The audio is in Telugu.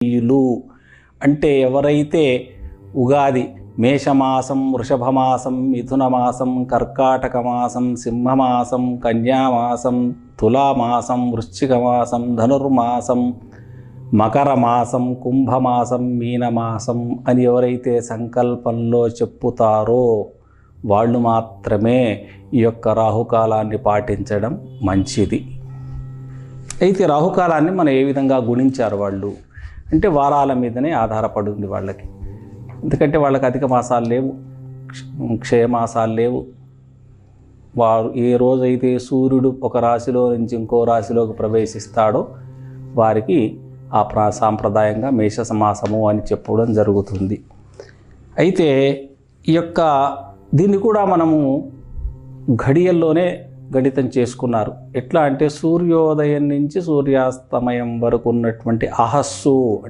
వీళ్ళు అంటే ఎవరైతే ఉగాది మేషమాసం, వృషభమాసం, మిథునమాసం, కర్కాటక మాసం, సింహమాసం, కన్యామాసం, తులామాసం, వృశ్చిక మాసం, ధనుర్మాసం, మకర మాసం, కుంభమాసం, మీనమాసం అని ఎవరైతే సంకల్పంలో చెప్పుతారో వాళ్ళు మాత్రమే ఈ యొక్క రాహుకాలాన్ని పాటించడం మంచిది. అయితే రాహుకాలాన్ని మనం ఏ విధంగా గుణించారు వాళ్ళు అంటే వారాల మీదనే ఆధారపడి ఉంది వాళ్ళకి. ఎందుకంటే వాళ్ళకి అధిక మాసాలు లేవు, క్షయమాసాలు లేవు. వారు ఏ రోజైతే సూర్యుడు ఒక రాశిలో నుంచి ఇంకో రాశిలోకి ప్రవేశిస్తాడో వారికి ఆ సాంప్రదాయంగా మేషమాసము అని చెప్పడం జరుగుతుంది. అయితే ఈ యొక్క దీన్ని కూడా మనము ఘడియల్లోనే గణితం చేసుకున్నారు. ఎట్లా అంటే సూర్యోదయం నుంచి సూర్యాస్తమయం వరకు ఉన్నటువంటి అహస్సు